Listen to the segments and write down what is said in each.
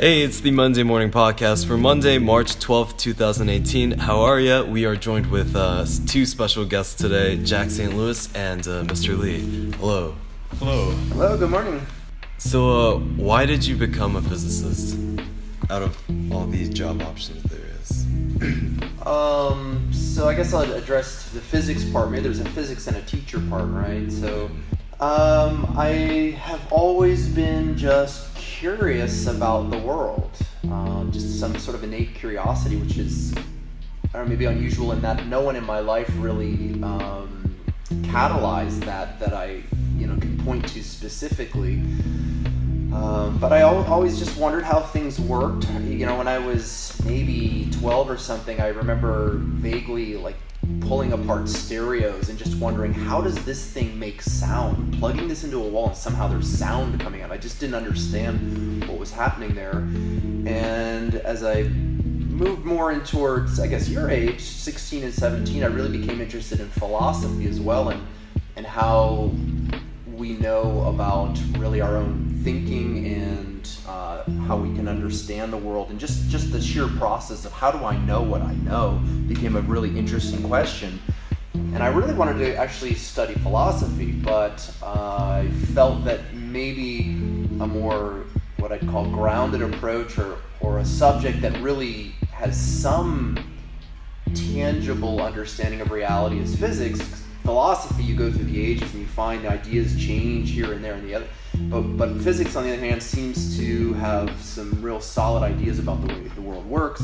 Hey, it's the Monday Morning Podcast for Monday, March 12th, 2018. How are ya? We are joined with two special guests today, Jack St. Louis and Mr. Lee. Hello. Hello. Hello, good morning. So, why did you become a physicist out of all these job options there is? So I guess I'll address the physics part. Maybe there's a physics and a teacher part, right? So, I have always been just curious about the world. Just some sort of innate curiosity, which is, I don't know, maybe unusual in that no one in my life really catalyzed that I, can point to specifically. But I always just wondered how things worked. When I was maybe 12 or something, I remember vaguely pulling apart stereos and just wondering, how does this thing make sound? Plugging this into a wall and somehow there's sound coming out. I just didn't understand what was happening there. And as I moved more in towards, I guess, your age, 16 and 17, I really became interested in philosophy as well, and how we know about really our own thinking and how we can understand the world, and just the sheer process of how do I know what I know became a really interesting question. And I really wanted to actually study philosophy, but I felt that maybe a more what I'd call grounded approach or a subject that really has some tangible understanding of reality is physics. Philosophy, you go through the ages and you find ideas change here and there and the other. But physics, on the other hand, seems to have some real solid ideas about the way the world works.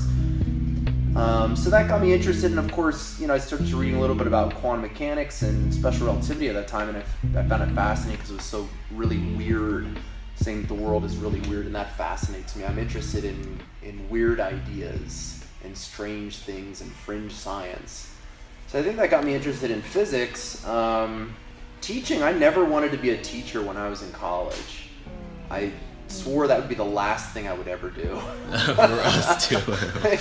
So that got me interested, and of course, I started reading a little bit about quantum mechanics and special relativity at that time, and I found it fascinating because it was so really weird, saying that the world is really weird, and that fascinates me. I'm interested in weird ideas and strange things and fringe science. So I think that got me interested in physics. Teaching, I never wanted to be a teacher when I was in college. I swore that would be the last thing I would ever do. For us too.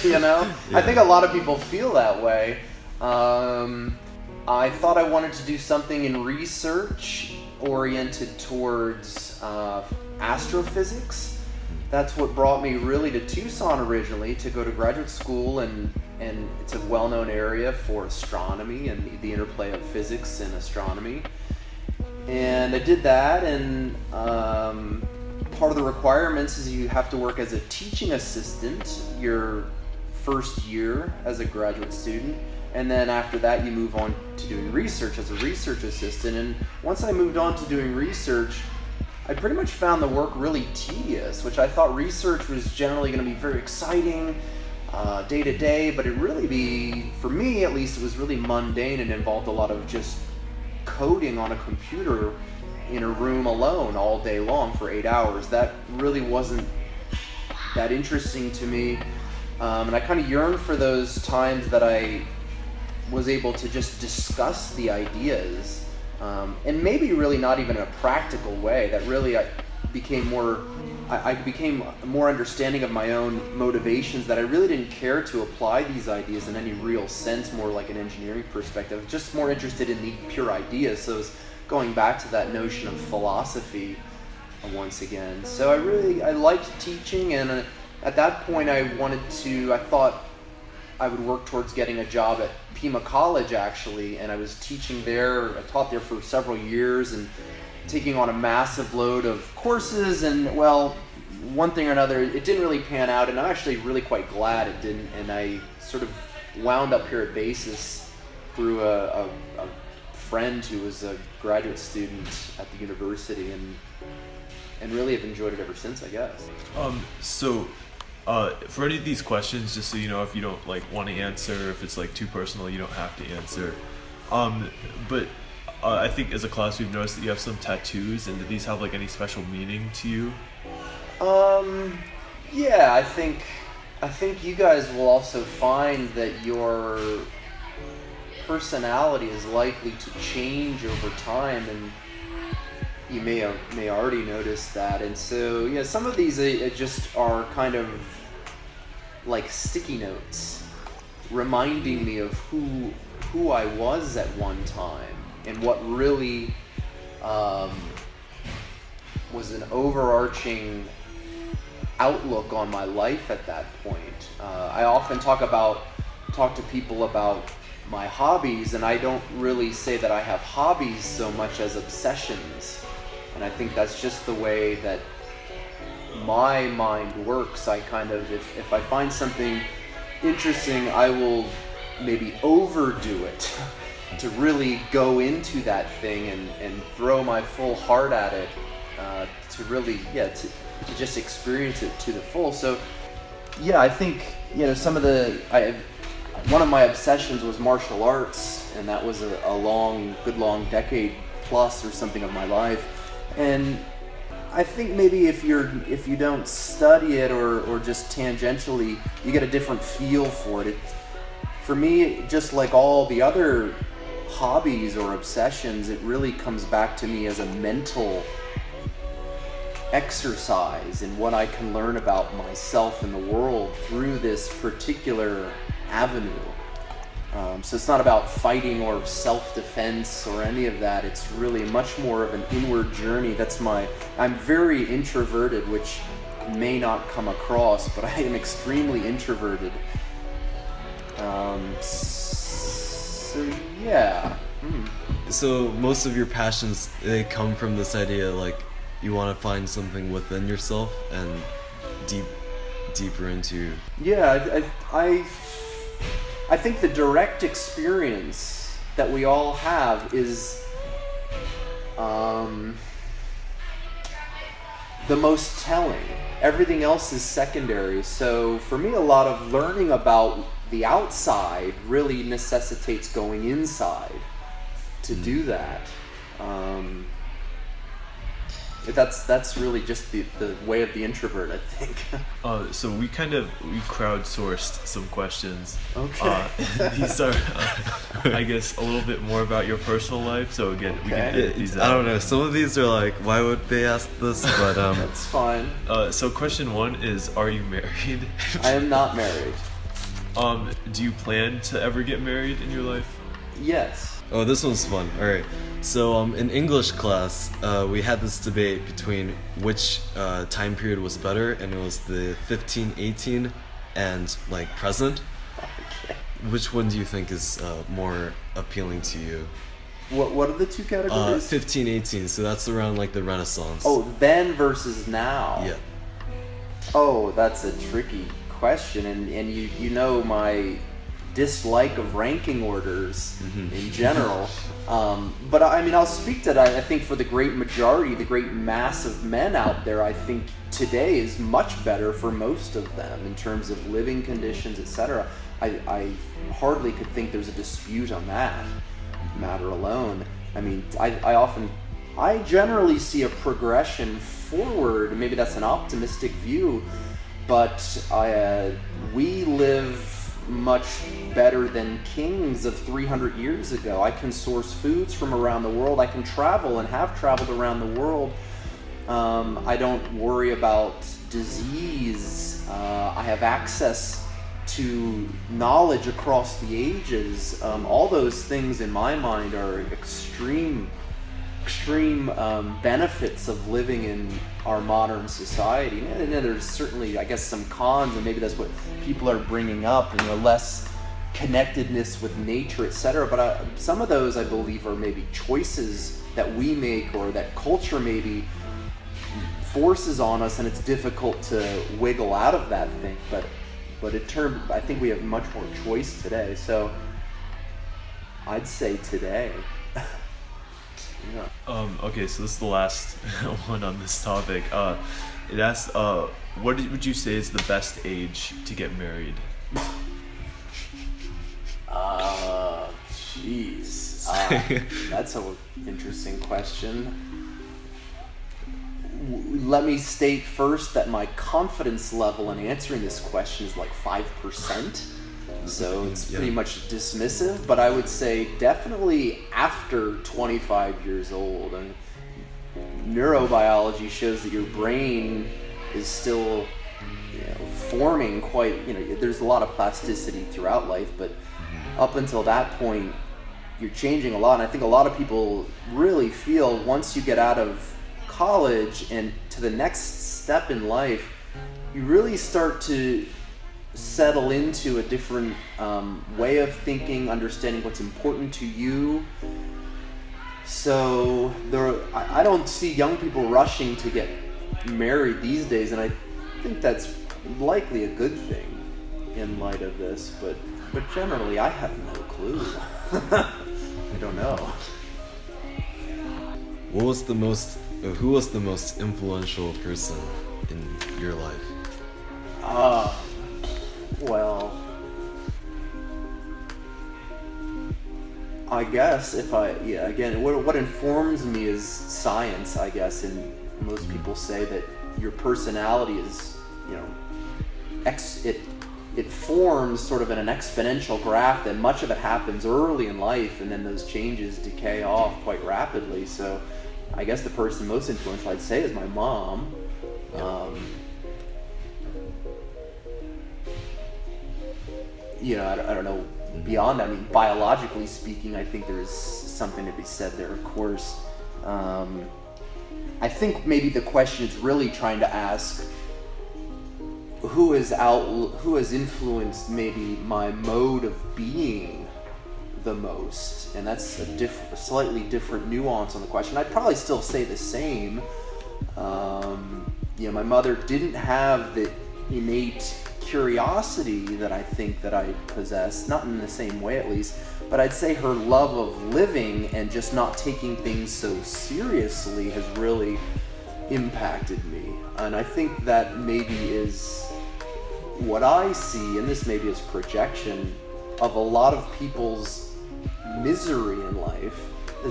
Yeah. I think a lot of people feel that way. I thought I wanted to do something in research oriented towards astrophysics. That's what brought me really to Tucson originally, to go to graduate school, and it's a well-known area for astronomy and the interplay of physics and astronomy. And I did that, and part of the requirements is you have to work as a teaching assistant your first year as a graduate student, and then after that you move on to doing research as a research assistant. And once I moved on to doing research, I pretty much found the work really tedious, which I thought research was generally going to be very exciting day to day, but it really for me at least, it was really mundane and involved a lot of just coding on a computer in a room alone all day long for 8 hours. That really wasn't that interesting to me, and I kind of yearned for those times that I was able to just discuss the ideas, and maybe really not even in a practical way. That really I became more understanding of my own motivations, that I really didn't care to apply these ideas in any real sense, more like an engineering perspective, just more interested in the pure ideas. So it's going back to that notion of philosophy once again. So I liked teaching, and at that point I thought I would work towards getting a job at Pima College actually, and I was teaching there. I taught there for several years and taking on a massive load of courses, and well, one thing or another, it didn't really pan out, and I'm actually really quite glad it didn't. And I sort of wound up here at Basis through a friend who was a graduate student at the university, and really have enjoyed it ever since, I guess. So for any of these questions, just so you know, if you don't want to answer, if it's too personal, you don't have to answer. But I think as a class we've noticed that you have some tattoos, and do these have any special meaning to you? Yeah, I think you guys will also find that your personality is likely to change over time, and you may already notice that. And so, yeah, some of these just are kind of like sticky notes, reminding me of who I was at one time, and what really was an overarching outlook on my life at that point. I often talk to people about my hobbies, and I don't really say that I have hobbies so much as obsessions. And I think that's just the way that my mind works. I kind of, if I find something interesting, I will maybe overdo it to really go into that thing and throw my full heart at it, to really, to just experience it to the full. So, yeah, I think, some of one of my obsessions was martial arts, and that was a good long decade plus or something of my life. And I think maybe if you don't study it or just tangentially, you get a different feel for it. For me, just like all the other hobbies or obsessions, it really comes back to me as a mental exercise in what I can learn about myself and the world through this particular avenue. So it's not about fighting or self-defense or any of that. It's really much more of an inward journey. I'm very introverted, which may not come across, but I am extremely introverted. So yeah. So most of your passions, they come from this idea, like you want to find something within yourself and deeper into. Yeah, I think the direct experience that we all have is the most telling. Everything else is secondary. So for me, a lot of learning about the outside really necessitates going inside to do that. That's really just the way of the introvert, I think. So we crowdsourced some questions. Okay. These are, I guess, a little bit more about your personal life. So again, we can edit these out. I don't know. Some of these are like, why would they ask this? But that's fine. So question 1 is, are you married? I am not married. Do you plan to ever get married in your life? Yes. Oh, this one's fun. All right. So in English class, we had this debate between which time period was better, and it was the 1518 and like present. Okay. Which one do you think is more appealing to you? What are the two categories? 1518. So that's around like the Renaissance. Oh, then versus now. Yeah. Oh, that's a tricky question, and you know my dislike of ranking orders in general. But I mean, I'll speak to that. I think for the great majority, the great mass of men out there, I think today is much better for most of them in terms of living conditions, etc. I hardly could think there's a dispute on that matter alone. I mean, I generally see a progression forward. Maybe that's an optimistic view, but we live much better than kings of 300 years ago. I can source foods from around the world. I can travel and have traveled around the world. I don't worry about disease. I have access to knowledge across the ages. All those things in my mind are extreme benefits of living in our modern society. And then there's certainly, I guess, some cons, and maybe that's what people are bringing up, less connectedness with nature, etc. But some of those, I believe, are maybe choices that we make or that culture maybe forces on us, and it's difficult to wiggle out of that thing. But in terms, I think we have much more choice today. So I'd say today. Yeah. Okay, so this is the last one on this topic. It asks, what would you say is the best age to get married? Jeez. That's an interesting question. Let me state first that my confidence level in answering this question is like 5%. So it's pretty much dismissive, but I would say definitely after 25 years old. And neurobiology shows that your brain is still forming quite, there's a lot of plasticity throughout life, but up until that point, you're changing a lot. And I think a lot of people really feel once you get out of college and to the next step in life, you really start to settle into a different way of thinking, understanding what's important to you. So I don't see young people rushing to get married these days, and I think that's likely a good thing in light of this, but generally I have no clue. I don't know. Who was the most influential person in your life? Well, I guess again, what informs me is science, I guess, and most people say that your personality is, it forms sort of in an exponential graph, that much of it happens early in life, and then those changes decay off quite rapidly. So I guess the person most influential, I'd say, is my mom. I don't know, beyond that, I mean, biologically speaking, I think there's something to be said there, of course. I think maybe the question is really trying to ask who has influenced maybe my mode of being the most, and that's a slightly different nuance on the question. I'd probably still say the same. My mother didn't have the innate curiosity that I think that I possess, not in the same way at least, but I'd say her love of living and just not taking things so seriously has really impacted me. And I think that maybe is what I see, and this maybe is projection, of a lot of people's misery in life.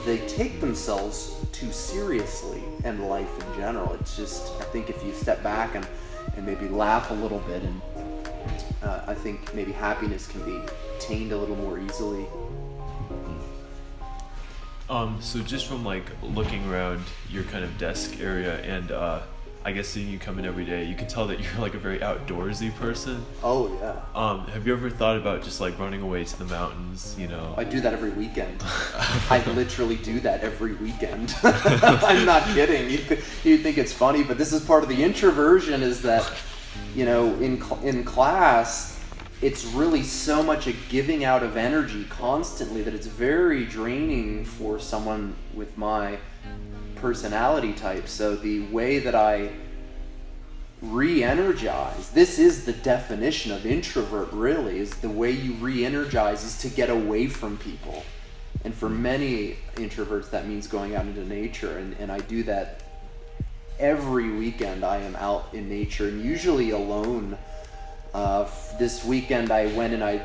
They take themselves too seriously, and life in general. It's just, I think if you step back and maybe laugh a little bit, and I think maybe happiness can be attained a little more easily. So just from like looking around your kind of desk area, and I guess seeing you come in every day, you can tell that you're like a very outdoorsy person. Oh yeah. Have you ever thought about just like running away to the mountains, I do that every weekend. I literally do that every weekend. I'm not kidding. You'd think it's funny, but this is part of the introversion, is that, in class, it's really so much a giving out of energy constantly that it's very draining for someone with my personality type. So the way that I re-energize, this is the definition of introvert, really, is the way you re-energize is to get away from people. And for many introverts, that means going out into nature, and I do that every weekend. I am out in nature, and usually alone. This weekend I went and I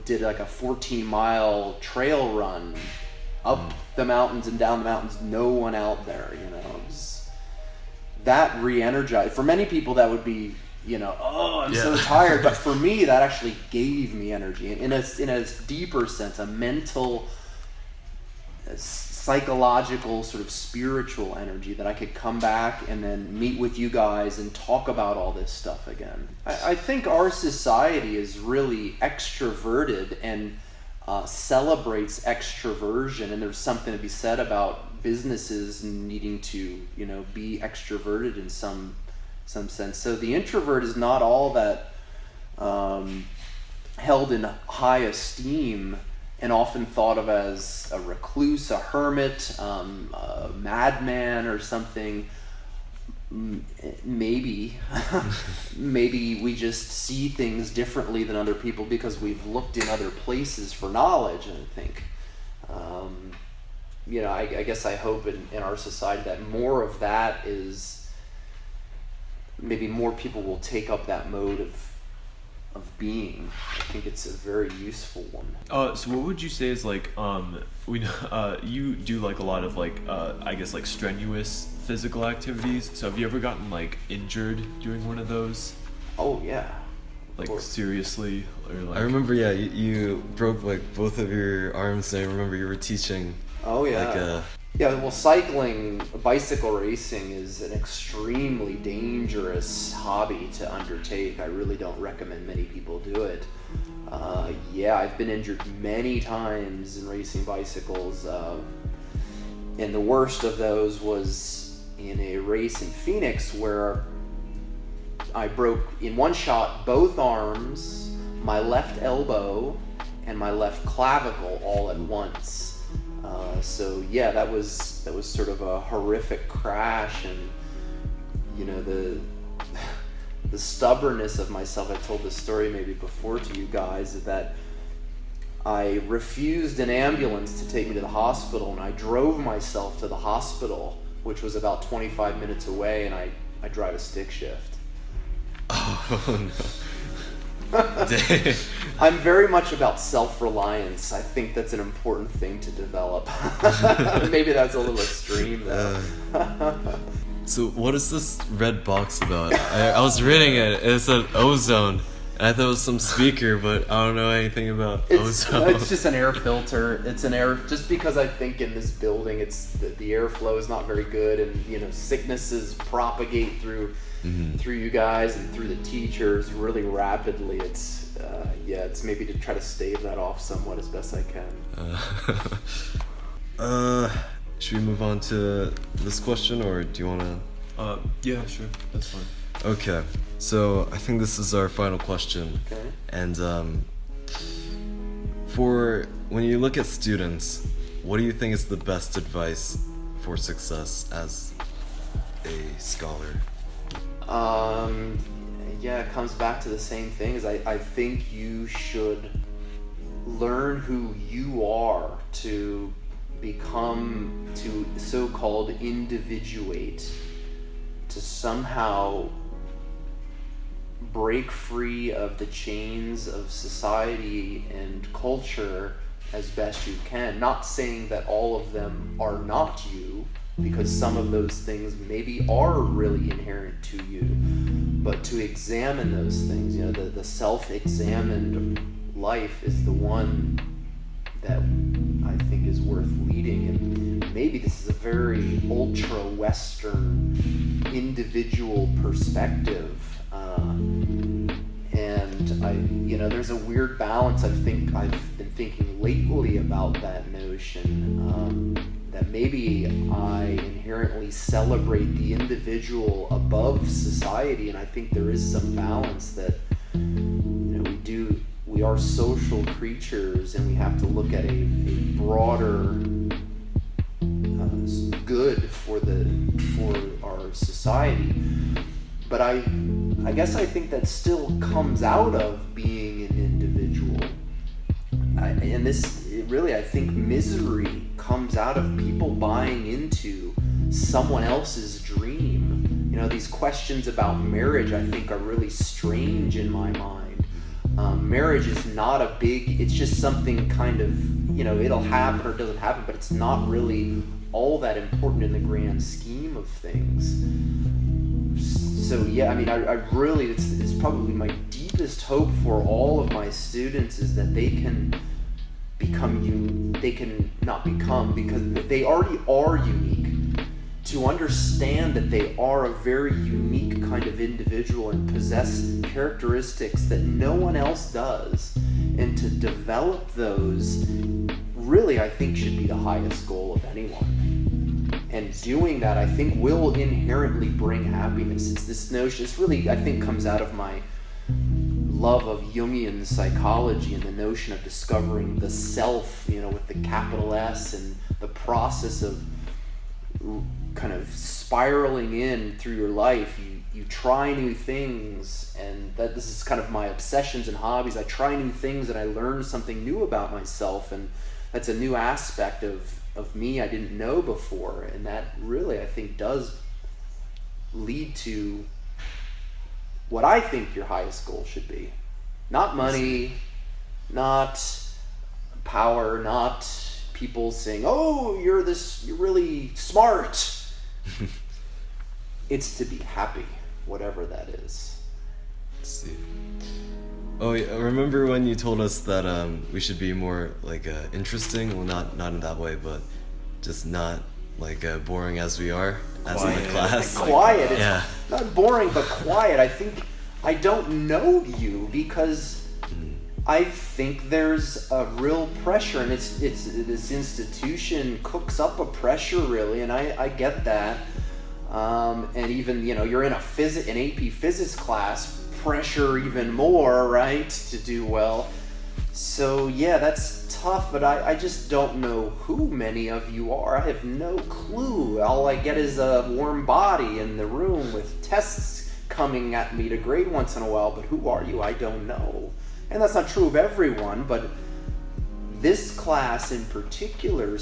did like a 14-mile trail run up the mountains and down the mountains, no one out there, that re-energized. For many people that would be, I'm so tired, but for me that actually gave me energy in a deeper sense, a mental, psychological, sort of spiritual energy, that I could come back and then meet with you guys and talk about all this stuff again. I think our society is really extroverted and celebrates extraversion, and there's something to be said about businesses needing to, be extroverted in some sense. So the introvert is not all that held in high esteem, and often thought of as a recluse, a hermit, a madman or something. Maybe we just see things differently than other people because we've looked in other places for knowledge, I think. I guess I hope in our society that more of that is, maybe more people will take up that mode of being. I think it's a very useful one. So what would you say is like, you do like a lot of like, I guess like strenuous physical activities. So have you ever gotten like injured doing one of those? Oh yeah. Like seriously, or like? I remember, you broke like both of your arms, and I remember you were teaching. Oh yeah. Well, bicycle racing is an extremely dangerous hobby to undertake. I really don't recommend many people do it. I've been injured many times in racing bicycles, and the worst of those was in a race in Phoenix where I broke in one shot both arms, my left elbow, and my left clavicle all at once. So yeah, that was sort of a horrific crash, and you know, the stubbornness of myself. I told this story maybe before to you guys, that I refused an ambulance to take me to the hospital, and I drove myself to the hospital, which was about 25 minutes away, and I drive a stick shift. Oh no. Dang. I'm very much about self-reliance. I think that's an important thing to develop. Maybe that's a little extreme though. So what is this red box about? I was reading it. It said ozone. And I thought it was some speaker, but I don't know anything about ozone. It's just an air filter. It's an air, just because I think in this building it's the airflow is not very good, and you know, sicknesses propagate through you guys and through the teachers really rapidly. It's it's maybe to try to stave that off somewhat as best I can. Should we move on to this question, or do you want to? Yeah, sure, that's fine. Okay, so I think this is our final question. Okay. And for when you look at students, what do you think is the best advice for success as a scholar? Yeah, it comes back to the same thing. Is I think you should learn who you are to become, to so-called individuate, to somehow break free of the chains of society and culture as best you can. Not saying that all of them are not you, because some of those things maybe are really inherent to you, but to examine those things, you know, the self-examined life is the one that I think is worth leading. And maybe this is a very ultra-Western individual perspective, and there's a weird balance. I've been thinking lately about that notion, that maybe I inherently celebrate the individual above society, and I think there is some balance that, we are social creatures, and we have to look at a broader good for our society. But I guess I think that still comes out of being an individual. I think misery comes out of people buying into someone else's dream. These questions about marriage, I think, are really strange in my mind. Marriage is not it's just something kind of, it'll happen or it doesn't happen, but it's not really all that important in the grand scheme of things. So yeah, I really, it's probably my deepest hope for all of my students is that they can not become, because they already are unique, to understand that they are a very unique kind of individual and possess characteristics that no one else does, and to develop those really, I think, should be the highest goal of anyone. And doing that, I think, will inherently bring happiness. It's this notion, it's really, I think, comes out of my love of Jungian psychology and the notion of discovering the self, with the capital S, and the process of kind of spiraling in through your life. You try new things, and this is kind of my obsessions and hobbies. I try new things and I learn something new about myself, and that's a new aspect of me I didn't know before, and that really, I think, does lead to what I think your highest goal should be. Not money, not power, not people saying, "Oh, you're really smart." It's to be happy, whatever that is. Let's see. Oh, yeah, remember when you told us that we should be more interesting? Well, not in that way, but just not boring as we are, as in the class. Quiet. It's yeah. Not boring, but quiet. I think I don't know you because I think there's a real pressure, and it's this institution cooks up a pressure, really, and I get that. And even, you're in an AP physics class, pressure even more, right, to do well. So yeah, that's tough, but I just don't know who many of you are. I have no clue. All I get is a warm body in the room with tests coming at me to grade once in a while, but who are you? I don't know. And that's not true of everyone, but this class in particular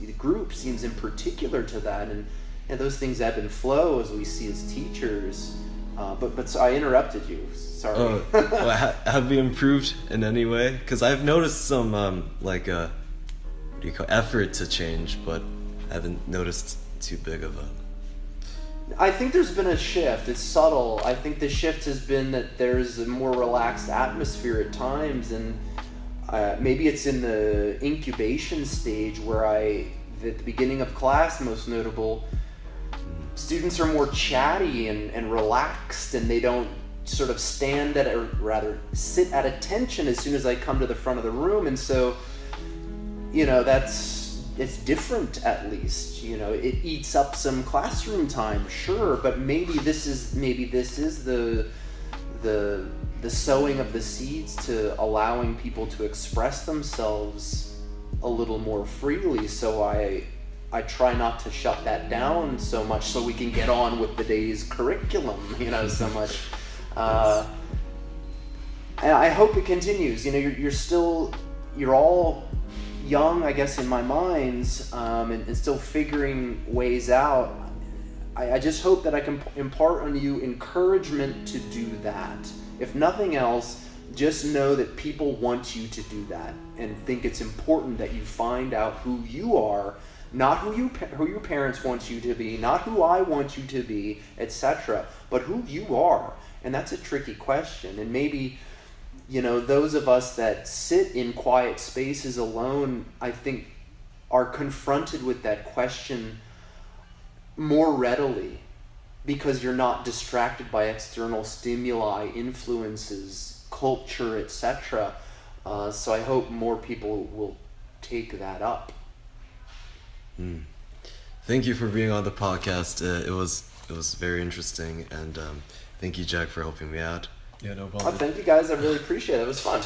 the group seems in particular to that, and those things ebb and flow as we see as teachers. But so I interrupted you. Sorry. Well, have you improved in any way? Because I've noticed some effort to change, but I haven't noticed too big of a. I think there's been a shift. It's subtle. I think the shift has been that there's a more relaxed atmosphere at times, and maybe it's in the incubation stage where at the beginning of class, most notable, students are more chatty and relaxed, and they don't sort of sit at attention as soon as I come to the front of the room. And so, it's different, at least. It eats up some classroom time, sure, but maybe this is the sowing of the seeds to allowing people to express themselves a little more freely. So I try not to shut that down so much, so we can get on with the day's curriculum, so much. And I hope it continues. You're all young, I guess, in my minds, and still figuring ways out. I just hope that I can impart on you encouragement to do that. If nothing else, just know that people want you to do that, and think it's important that you find out who you are, not who your parents want you to be, not who I want you to be, etc., but who you are. And that's a tricky question. And maybe, those of us that sit in quiet spaces alone, I think, are confronted with that question more readily, because you're not distracted by external stimuli, influences, culture, etc. So I hope more people will take that up. Thank you for being on the podcast. It was very interesting, and thank you, Jack, for helping me out. Yeah, no problem. Thank you guys. I really appreciate it. It was fun.